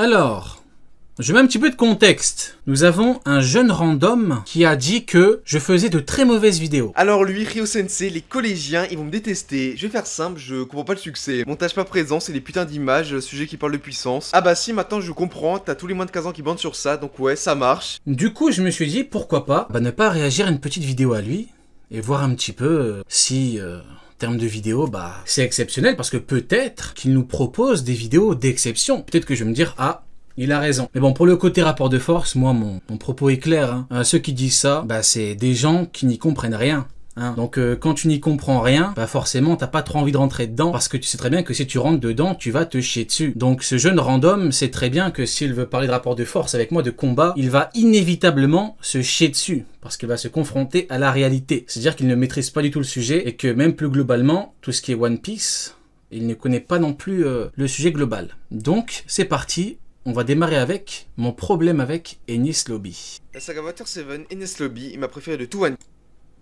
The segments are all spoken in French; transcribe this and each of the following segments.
Alors, je mets un petit peu de contexte. Nous avons un jeune random qui a dit que je faisais de très mauvaises vidéos. Alors lui, Ryo Sensei, les collégiens, ils vont me détester. Je vais faire simple, je comprends pas le succès. Montage pas présent, c'est des putains d'images, sujet qui parle de puissance. Ah bah si, maintenant je comprends, t'as tous les moins de 15 ans qui bandent sur ça, donc ouais, ça marche. Du coup, je me suis dit, pourquoi pas ne pas réagir à une petite vidéo à lui et voir un petit peu si... En termes de vidéos, c'est exceptionnel parce que peut-être qu'il nous propose des vidéos d'exception. Peut-être que je vais me dire, ah, il a raison. Mais bon, pour le côté rapport de force, moi, mon propos est clair. Ceux qui disent ça, c'est des gens qui n'y comprennent rien. Donc quand tu n'y comprends rien, forcément t'as pas trop envie de rentrer dedans parce que tu sais très bien que si tu rentres dedans, tu vas te chier dessus. Donc ce jeune random sait très bien que s'il veut parler de rapport de force avec moi, de combat, il va inévitablement se chier dessus parce qu'il va se confronter à la réalité. C'est-à-dire qu'il ne maîtrise pas du tout le sujet et que même plus globalement, tout ce qui est One Piece, il ne connaît pas non plus le sujet global. Donc c'est parti. On va démarrer avec mon problème avec Enies Lobby. La saga Water 7, Enies Lobby, il m'a préféré de tout One Piece.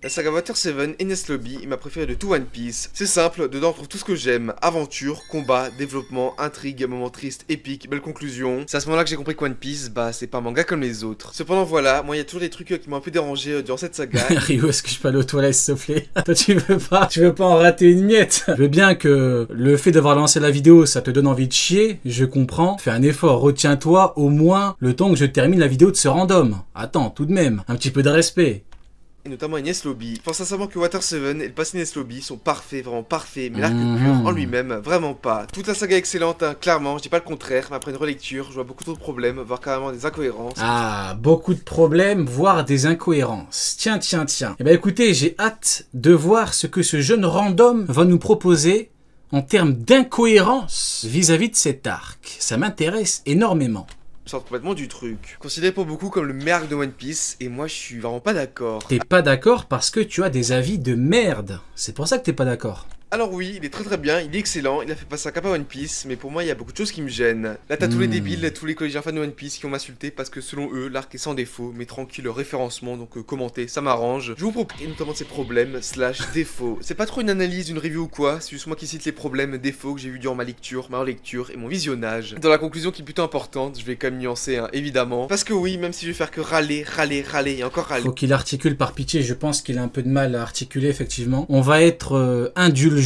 La saga Water 7, Enies Lobby, il m'a préféré de tout One Piece. C'est simple, dedans on trouve tout ce que j'aime. Aventure, combat, développement, intrigue, moments tristes, épiques, belle conclusion. C'est à ce moment-là que j'ai compris que One Piece, c'est pas un manga comme les autres. Cependant voilà, moi il y a toujours des trucs qui m'ont un peu dérangé durant cette saga. Rio, est-ce que je peux aller aux toilettes s'il te plaît? Toi tu veux pas en rater une miette. Je veux bien que le fait d'avoir lancé la vidéo, ça te donne envie de chier, je comprends. Fais un effort, retiens-toi au moins le temps que je termine la vidéo de ce random. Attends, tout de même, un petit peu de respect. Et notamment Enies Lobby. Je pense sincèrement que Water 7 et le passé Enies Lobby sont parfaits, vraiment parfaits, mais l'arc pur en lui-même, vraiment pas. Toute la saga est excellente, clairement, je dis pas le contraire, mais après une relecture, je vois beaucoup trop de problèmes, voire carrément des incohérences. Ah, beaucoup de problèmes, voire des incohérences. Tiens. Eh ben écoutez, j'ai hâte de voir ce que ce jeune random va nous proposer en termes d'incohérence vis-à-vis de cet arc. Ça m'intéresse énormément. Sort complètement du truc. Considéré pour beaucoup comme le meilleur arc de One Piece, et moi je suis vraiment pas d'accord. T'es pas d'accord parce que tu as des avis de merde. C'est pour ça que t'es pas d'accord. Alors oui, il est très bien, il est excellent, il a fait passer un cap à One Piece, mais pour moi il y a beaucoup de choses qui me gênent. Là t'as tous les débiles, tous les collégiens fans de One Piece qui ont m'insulté parce que selon eux, l'arc est sans défaut, mais tranquille référencement, donc commentez, ça m'arrange. Je vous propose notamment de ces problèmes / défauts. C'est pas trop une analyse, une review ou quoi, c'est juste moi qui cite les problèmes, défauts que j'ai vu durant ma lecture, ma relecture et mon visionnage. Dans la conclusion qui est plutôt importante, je vais quand même nuancer évidemment. Parce que oui, même si je vais faire que râler et encore râler. Faut qu'il articule par pitié, je pense qu'il a un peu de mal à articuler effectivement. On va être indulgent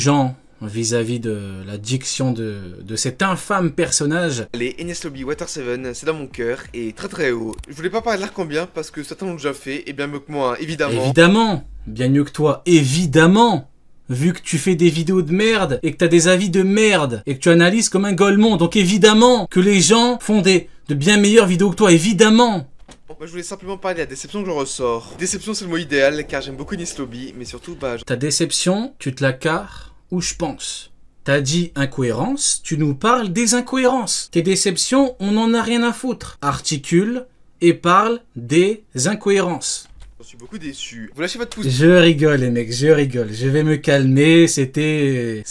vis-à-vis de la diction de cet infâme personnage. Les Enies Lobby Water 7, c'est dans mon cœur et très haut. Je voulais pas parler de l'arc en bien parce que certains l'ont déjà fait et bien mieux que moi, évidemment. Évidemment, bien mieux que toi, évidemment. Vu que tu fais des vidéos de merde et que t'as des avis de merde et que tu analyses comme un golemon, donc évidemment que les gens font de bien meilleures vidéos que toi, évidemment. Moi je voulais simplement parler de la déception que je ressors. Déception c'est le mot idéal car j'aime beaucoup Enies Lobby, mais surtout Ta déception, tu te la carres où je pense. T'as dit incohérence, tu nous parles des incohérences. Tes déceptions, on n'en a rien à foutre. Articule et parle des incohérences. J'en suis beaucoup déçu. Vous lâchez votre pouce. Je rigole les mecs, je rigole. Je vais me calmer, c'était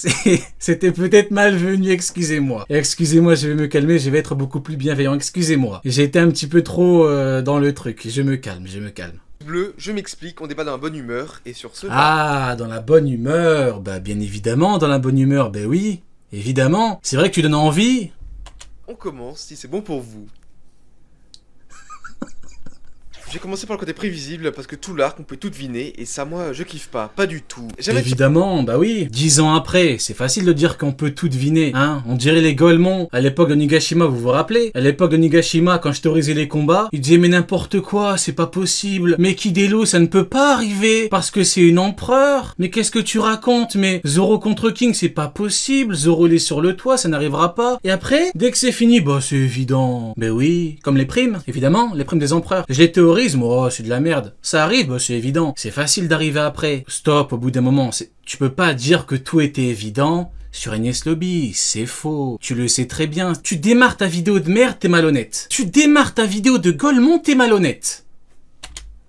peut-être malvenu, excusez-moi. Excusez-moi, je vais me calmer, je vais être beaucoup plus bienveillant, excusez-moi. J'ai été un petit peu trop dans le truc, je me calme. Bleu, je m'explique, on débat dans la bonne humeur, et sur ce... Ah, dans la bonne humeur, bien évidemment, dans la bonne humeur, oui, évidemment. C'est vrai que tu donnes envie. On commence, si c'est bon pour vous. J'ai commencé par le côté prévisible parce que tout l'arc on peut tout deviner et ça moi je kiffe pas du tout. Évidemment, oui. 10 ans après, c'est facile de dire qu'on peut tout deviner, On dirait les Golemons à l'époque de Nigashima, vous vous rappelez? À l'époque de Nigashima, quand je théorisais les combats, ils disaient mais n'importe quoi, c'est pas possible. Mais Kidelo, ça ne peut pas arriver parce que c'est une empereur. Mais qu'est-ce que tu racontes? Mais Zoro contre King, c'est pas possible. Zoro il est sur le toit, ça n'arrivera pas. Et après, dès que c'est fini, c'est évident. Oui, comme les primes, évidemment, les primes des empereurs. Je les théorise. Oh, c'est de la merde. Ça arrive, c'est évident. C'est facile d'arriver après. Stop, au bout d'un moment. Tu peux pas dire que tout était évident sur Enies Lobby. C'est faux. Tu le sais très bien. Tu démarres ta vidéo de merde, t'es malhonnête. Tu démarres ta vidéo de Golemon, t'es malhonnête.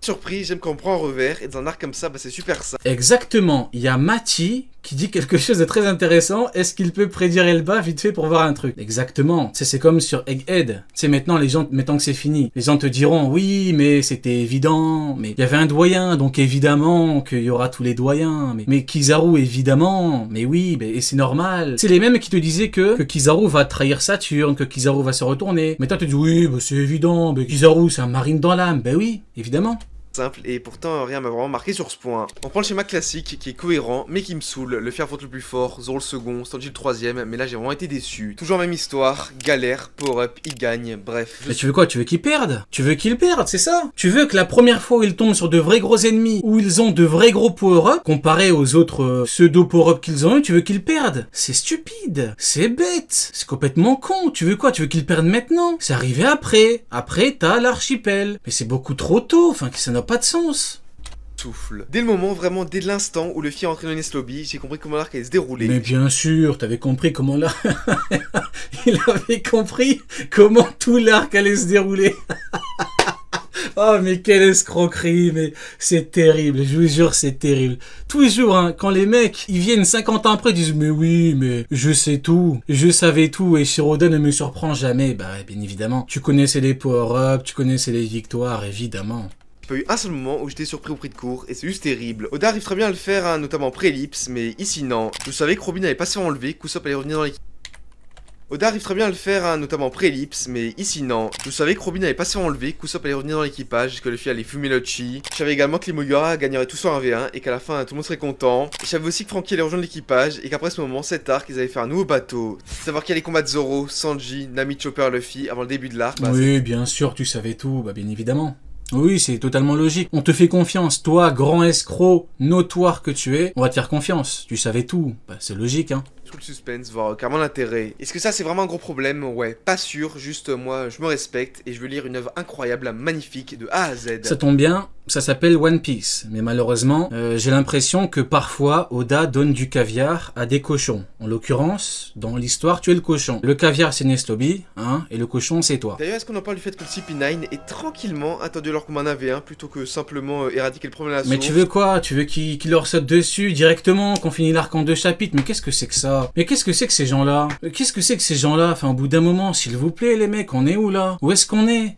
Surpris, j'aime quand on prend un revers, et dans un arc comme ça, bah c'est super ça. Exactement, il y a Mati qui dit quelque chose de très intéressant. Est-ce qu'il peut prédire Elba vite fait pour voir un truc? Exactement, tu sais, c'est comme sur Egghead. Tu sais, maintenant, les gens, maintenant que c'est fini, les gens te diront, oui, mais c'était évident, mais il y avait un doyen, donc évidemment qu'il y aura tous les doyens, mais Kizaru, évidemment, mais oui, et c'est normal. C'est les mêmes qui te disaient que Kizaru va trahir Saturne, que Kizaru va se retourner. Mais toi, tu dis, oui, bah, c'est évident, mais Kizaru, c'est un marine dans l'âme. Ben oui, évidemment. Simple, et pourtant rien m'a vraiment marqué sur ce point. On prend le schéma classique qui est cohérent mais qui me saoule. Le Luffy affronte le plus fort, Zoro le second, Sanji le troisième, mais là j'ai vraiment été déçu. Toujours la même histoire, galère, power-up, il gagne, bref. Mais tu veux quoi? Tu veux qu'ils perdent? Tu veux qu'ils perdent, c'est ça? Tu veux que la première fois où ils tombent sur de vrais gros ennemis, où ils ont de vrais gros power-up, comparé aux autres pseudo power-up qu'ils ont eu, tu veux qu'ils perdent? C'est stupide, c'est bête, c'est complètement con. Tu veux quoi? Tu veux qu'ils perdent maintenant? C'est arrivé après. Après t'as l'archipel. Mais c'est beaucoup trop tôt, enfin que ça n'a pas de sens. Souffle. Dès le moment, vraiment dès l'instant où Luffy est entré dans Enies Lobby, j'ai compris comment l'arc allait se dérouler. Mais bien sûr, t'avais compris comment l'arc... Il avait compris comment tout l'arc allait se dérouler. Oh mais quelle escroquerie, mais c'est terrible, je vous jure c'est terrible. Tous les jours, hein, quand les mecs, ils viennent 50 ans après, ils disent mais oui, mais je sais tout, je savais tout et Shiroda ne me surprend jamais. Bah bien évidemment, tu connaissais les power-ups, tu connaissais les victoires, évidemment. J'ai pas eu un seul moment où j'étais surpris au prix de court, et c'est juste terrible. Oda arrive très bien à le faire, hein, notamment pré-ellipse, mais ici non. Je savais que Robin allait pas se faire enlever, qu'Usopp allait revenir dans l'équipe. Oda arrive très bien à le faire, hein, notamment pré-ellipse, mais ici non. Je savais que Robin allait pas se faire enlever, qu'Usopp allait revenir dans l'équipage, que Luffy allait fumer le chi. Je savais également que les Mugiwara gagneraient tous sur 1v1 et qu'à la fin tout le monde serait content. Je savais aussi que Franky allait rejoindre l'équipage et qu'après ce moment, cet arc, ils allaient faire un nouveau bateau. Savoir qu'il allait combattre Zoro, Sanji, Nami, Chopper, Luffy avant le début de l'arc. Bah, oui, bien sûr, tu savais tout, bah bien évidemment. Oui, c'est totalement logique. On te fait confiance. Toi, grand escroc notoire que tu es, on va te faire confiance. Tu savais tout. Bah, c'est logique, hein. Tout le suspense, voire carrément l'intérêt. Est-ce que ça c'est vraiment un gros problème? Ouais, pas sûr, juste moi je me respecte et je veux lire une œuvre incroyable, magnifique de A à Z. Ça tombe bien, ça s'appelle One Piece. Mais malheureusement, j'ai l'impression que parfois Oda donne du caviar à des cochons. En l'occurrence, dans l'histoire, tu es le cochon. Le caviar c'est Enies Lobby, hein, et le cochon c'est toi. D'ailleurs, est-ce qu'on en parle du fait que le CP9 est tranquillement attendu alors comme un AV1 plutôt que simplement éradiquer le problème à la source? Mais tu veux quoi? Tu veux qu'il leur saute dessus directement, qu'on finisse l'arc en 2 chapitres? Mais qu'est-ce que c'est que ça? Mais qu'est-ce que c'est que ces gens-là? Qu'est-ce que c'est que ces gens-là? Enfin, au bout d'un moment, s'il vous plaît, les mecs, on est où là? Où est-ce qu'on est?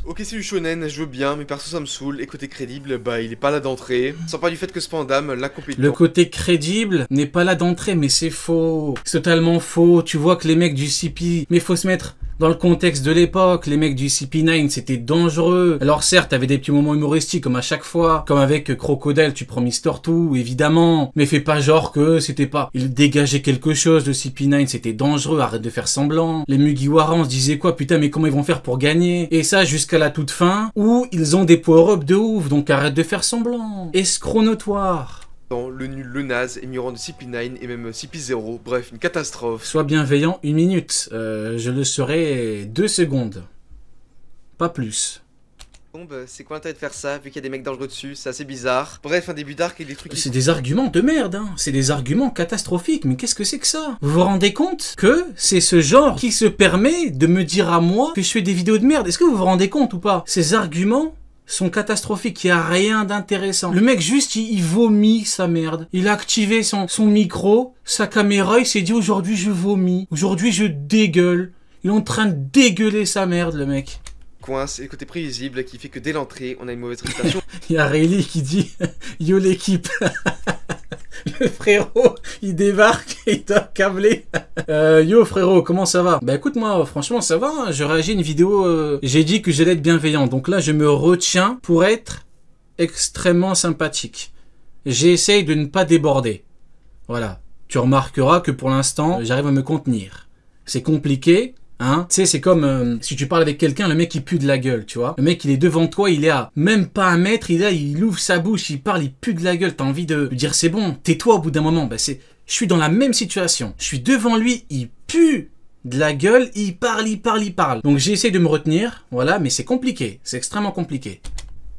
Ok, c'est du shonen, je veux bien, mais perso ça me saoule, et côté crédible, bah il est pas là d'entrée. Sans parler du fait que Spandam, l'incompétent... Le côté crédible n'est pas là d'entrée, mais c'est faux. C'est totalement faux. Tu vois que les mecs du CP... Mais faut se mettre dans le contexte de l'époque. Les mecs du CP9, c'était dangereux. Alors certes, t'avais des petits moments humoristiques, comme à chaque fois. Comme avec Crocodile, tu prends Mister Two, évidemment. Mais fais pas genre que c'était pas... Il dégageait quelque chose, le CP9, c'était dangereux. Arrête de faire semblant. Les Mugiwara, on se disait quoi? Putain, mais comment ils vont faire pour gagner? Et ça, jusqu'à la toute fin, où ils ont des power-up de ouf. Donc arrête de faire semblant. Escroc notoire. Le nul, le naze, et Miran de CP9 et même CP0, bref, une catastrophe. Sois bienveillant 1 minute, je le serai 2 secondes. Pas plus. Bon bah c'est quoi l'intérêt de faire ça, vu qu'il y a des mecs dangereux dessus, c'est assez bizarre. Bref, un début d'arc et des trucs... C'est des arguments de merde, hein. C'est des arguments catastrophiques, mais qu'est-ce que c'est que ça? Vous vous rendez compte que c'est ce genre qui se permet de me dire à moi que je fais des vidéos de merde? Est-ce que vous vous rendez compte ou pas? Ces arguments sont catastrophiques, il n'y a rien d'intéressant. Le mec juste, il vomit sa merde. Il a activé son micro, sa caméra, il s'est dit aujourd'hui je vomis, aujourd'hui je dégueule. Il est en train de dégueuler sa merde, le mec. Coince et le côté prévisible qui fait que dès l'entrée, on a une mauvaise réputation. Il y a Rayleigh qui dit yo l'équipe. Le frérot, il débarque et il doit câbler. Yo frérot, comment ça va? Bah écoute moi, franchement ça va, hein. Je réagis à une vidéo, j'ai dit que j'allais être bienveillant. Donc là je me retiens pour être extrêmement sympathique. J'essaye de ne pas déborder. Voilà, tu remarqueras que pour l'instant j'arrive à me contenir. C'est compliqué. Hein, tu sais, c'est comme si tu parles avec quelqu'un, le mec il pue de la gueule, tu vois. Le mec il est devant toi, il est à même pas 1 mètre, il ouvre sa bouche, il parle, il pue de la gueule. T'as envie de lui dire c'est bon, tais-toi au bout d'un moment. Bah je suis dans la même situation. Je suis devant lui, il pue de la gueule, il parle. Donc j'ai essayé de me retenir, voilà, mais c'est compliqué, c'est extrêmement compliqué.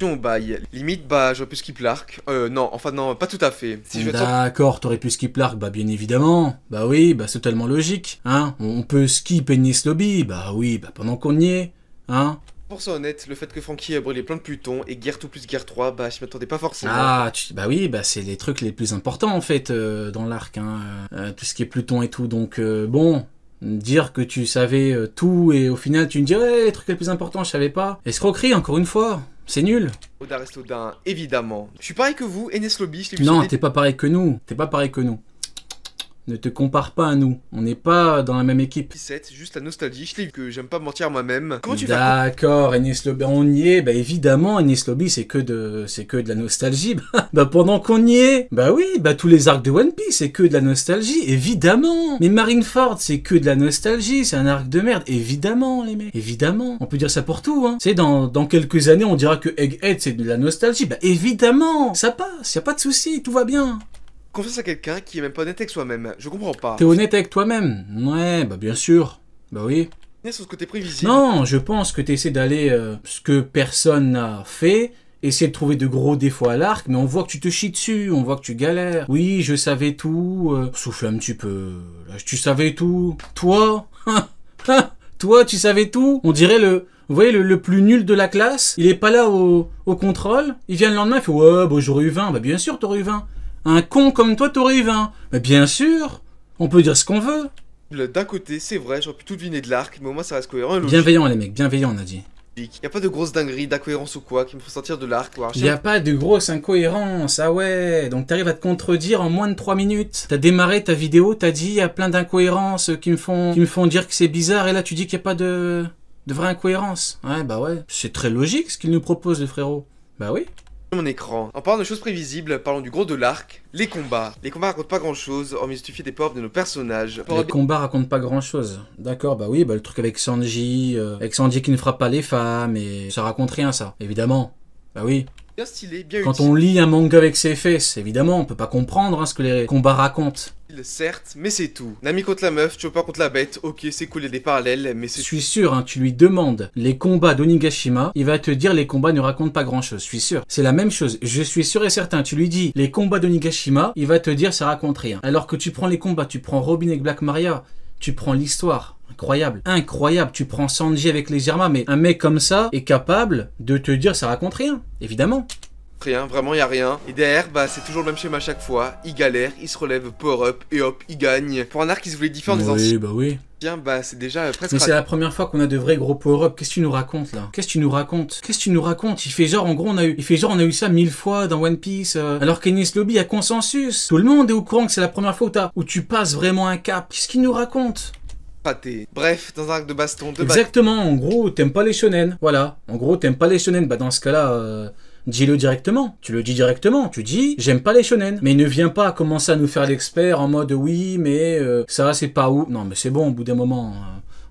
Au bail. Limite, bah, j'aurais pu skip l'arc. Non, enfin, non, pas tout à fait. Si je D'accord, t'aurais pu skip l'arc, bah, bien évidemment. Bah oui, bah, c'est totalement logique, hein. On peut skip Enies Lobby, bah oui, bah, pendant qu'on y est, hein. Pour ça honnête, le fait que Franky ait brûlé plein de Plutons et guerre 2 plus guerre 3, bah je m'attendais pas forcément. Ah, bah oui, bah c'est les trucs les plus importants en fait dans l'arc, hein. Tout ce qui est Pluton et tout, donc bon, dire que tu savais tout et au final tu me dis ouais, les trucs les plus importants je savais pas. Escroquerie encore une fois, c'est nul. Oda reste Odin, évidemment. Je suis pareil que vous, Enes Lobby, je l'ai vu Non, sur t'es pas pareil que nous, t'es pas pareil que nous. Ne te compare pas à nous, on n'est pas dans la même équipe. 17, juste la nostalgie, je l'ai vu que j'aime pas mentir à moi-même. Comment tu vas? D'accord, Enies Lobby, on y est, bah évidemment, Enies Lobby c'est que de la nostalgie. Bah pendant qu'on y est, bah oui, bah tous les arcs de One Piece c'est que de la nostalgie, évidemment. Mais Marineford c'est que de la nostalgie, c'est un arc de merde, évidemment les mecs, évidemment. On peut dire ça pour tout, hein. Tu sais, dans quelques années on dira que Egghead c'est de la nostalgie, bah évidemment, ça passe, y a pas de souci, tout va bien. Confiance à quelqu'un qui est même pas honnête avec soi-même, je comprends pas. T'es honnête avec toi-même? Ouais, bah bien sûr, bah oui. Sur ce côté prévisible. Non, je pense que tu essaies d'aller ce que personne n'a fait, essayer de trouver de gros défauts à l'arc, mais on voit que tu te chies dessus, on voit que tu galères. Oui, je savais tout, souffle un petit peu, là, tu savais tout. Toi, toi, tu savais tout. On dirait vous voyez, le plus nul de la classe, il est pas là au contrôle, il vient le lendemain, il fait ouais, bon, j'aurais eu 20, bah bien sûr t'aurais eu 20. Un con comme toi t'aurais eu 20. Mais bien sûr, on peut dire ce qu'on veut. D'un côté, c'est vrai, j'aurais pu tout deviner de l'arc, mais au moins ça reste cohérent et logique. Bienveillant les mecs, bienveillant on a dit. Y a pas de grosse dinguerie, d'incohérence ou quoi qui me font sortir de l'arc. Il n'y a pas de grosse incohérence, ah ouais. Donc t'arrives à te contredire en moins de 3 minutes. T'as démarré ta vidéo, t'as dit il y a plein d'incohérences qui me font dire que c'est bizarre, et là tu dis qu'il n'y a pas de vraie incohérence. Ouais, bah ouais. C'est très logique ce qu'il nous propose le frérot. Bah oui. Mon écran. En parlant de choses prévisibles, parlons du gros de l'arc, les combats. Les combats racontent pas grand chose, hormis justifier des power de nos personnages. Les combats racontent pas grand chose. D'accord, bah oui, bah le truc avec Sanji qui ne frappe pas les femmes, et ça raconte rien ça, évidemment. Bah oui. Bien stylé, bien Quand utile. on lit un manga avec ses fesses, évidemment, on peut pas comprendre ce que les combats racontent. Certes, mais c'est tout. Nami contre la meuf, Chopper contre la bête, ok, c'est cool, il y a des parallèles, mais c'est... Je suis sûr, hein, tu lui demandes les combats d'Onigashima, il va te dire les combats ne racontent pas grand chose, je suis sûr. C'est la même chose, je suis sûr et certain, tu lui dis les combats d'Onigashima, il va te dire ça raconte rien. Alors que tu prends les combats, tu prends Robin avec Black Maria, tu prends l'histoire, incroyable, incroyable, tu prends Sanji avec les Germa, mais un mec comme ça est capable de te dire ça raconte rien, évidemment. Rien, vraiment y a rien. Et derrière, bah c'est toujours le même schéma à chaque fois. Il galère, il se relève, power up, et hop, il gagne. Pour un arc qui se voulait différent des anciens. Oui, bah oui. Tiens, bah c'est déjà presque... Mais c'est la première fois qu'on a de vrais gros power-up. Qu'est-ce que tu nous racontes là? Qu'est-ce que tu nous racontes? Qu'est-ce que tu nous racontes? Il fait genre, en gros, on a eu ça 1000 fois dans One Piece. Alors qu'Enies Lobby a consensus. Tout le monde est au courant que c'est la première fois où tu passes vraiment un cap. Qu'est-ce qu'il nous raconte? Raté. Bref, dans un arc de baston, Exactement, en gros, t'aimes pas les shonen. Voilà. En gros, t'aimes pas les shonen. Bah dans ce cas-là... dis-le directement, tu le dis directement, tu dis j'aime pas les shonen, mais ne viens pas commencer à nous faire l'expert en mode oui mais ça c'est pas où, non mais c'est bon au bout d'un moment,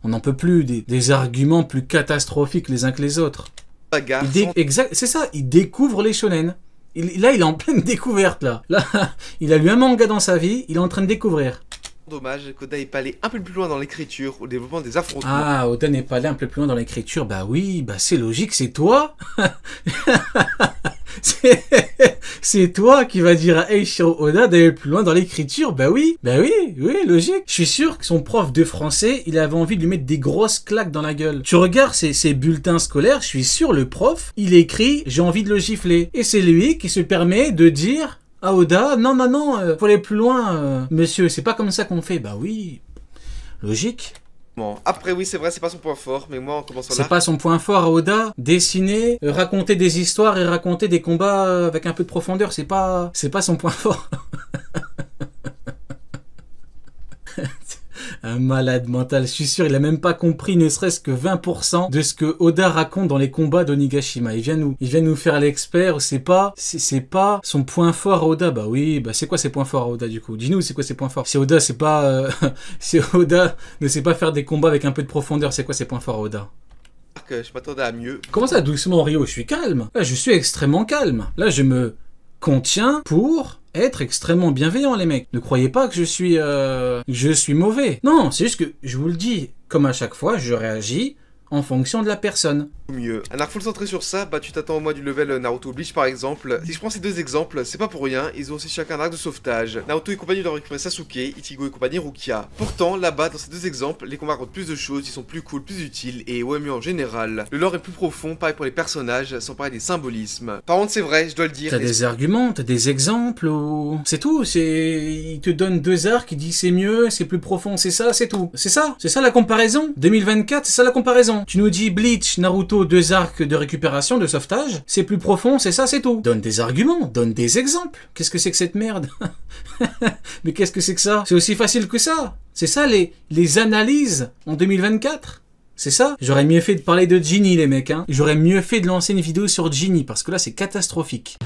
on n'en peut plus des arguments plus catastrophiques les uns que les autres. Bagarre, Exact, c'est ça, il découvre les shonen, là il est en pleine découverte là, il a lu un manga dans sa vie, il est en train de découvrir. Dommage qu'Oda n'ait pas allé un peu plus loin dans l'écriture, au développement des affrontements. Ah, Oda n'est pas allé un peu plus loin dans l'écriture, bah oui, bah c'est logique, c'est toi. C'est toi qui va dire à Eiichiro Oda d'aller plus loin dans l'écriture, bah oui, logique. Je suis sûr que son prof de français, il avait envie de lui mettre des grosses claques dans la gueule. Tu regardes ses bulletins scolaires, je suis sûr, le prof, il écrit « j'ai envie de le gifler ». Et c'est lui qui se permet de dire... Ah Oda, non, faut aller plus loin, monsieur, c'est pas comme ça qu'on fait. Bah oui, logique. Bon, après oui, c'est vrai, c'est pas son point fort, mais moi en commençant là... C'est pas son point fort à Oda, dessiner, raconter des histoires et raconter des combats avec un peu de profondeur, c'est pas son point fort. Un malade mental, je suis sûr, il a même pas compris ne serait-ce que 20% de ce que Oda raconte dans les combats d'Onigashima. Il vient nous faire l'expert, c'est pas son point fort à Oda. Bah oui, bah c'est quoi ses points forts à Oda du coup? Dis-nous, c'est quoi ses points forts? Si Oda, si Oda ne sait pas faire des combats avec un peu de profondeur, c'est quoi ses points forts à Oda? Je m'attendais à mieux. Comment ça, doucement Rio? Je suis calme. Là, je suis extrêmement calme. Là, je me contiens pour... être extrêmement bienveillant les mecs. Ne croyez pas que je suis mauvais. Non, c'est juste que je vous le dis, comme à chaque fois, je réagis en fonction de la personne. Mieux. Un arc full centré sur ça, bah tu t'attends au moins du level Naruto Bleach par exemple. Si je prends ces deux exemples, c'est pas pour rien, ils ont aussi chacun un arc de sauvetage. Naruto et compagnie doivent récupérer Sasuke, Ichigo et compagnie Rukia. Pourtant, là-bas, dans ces deux exemples, les combats racontent plus de choses, ils sont plus cool, plus utiles et ouais mieux en général. Le lore est plus profond, pareil pour les personnages, sans parler des symbolismes. Par contre, c'est vrai, je dois le dire. T'as des arguments, t'as des exemples, ou... c'est tout, il te donne deux arcs, il dit c'est mieux, c'est plus profond, c'est ça, c'est tout. C'est ça la comparaison. 2024, c'est ça la comparaison. Tu nous dis Bleach, Naruto, deux arcs de récupération, de sauvetage, c'est plus profond, c'est ça, c'est tout. Donne des arguments, donne des exemples. Qu'est-ce que c'est que cette merde? Mais qu'est-ce que c'est que ça? C'est aussi facile que ça. C'est ça les analyses en 2024. C'est ça? J'aurais mieux fait de parler de Ginny les mecs, hein. J'aurais mieux fait de lancer une vidéo sur Ginny parce que là c'est catastrophique.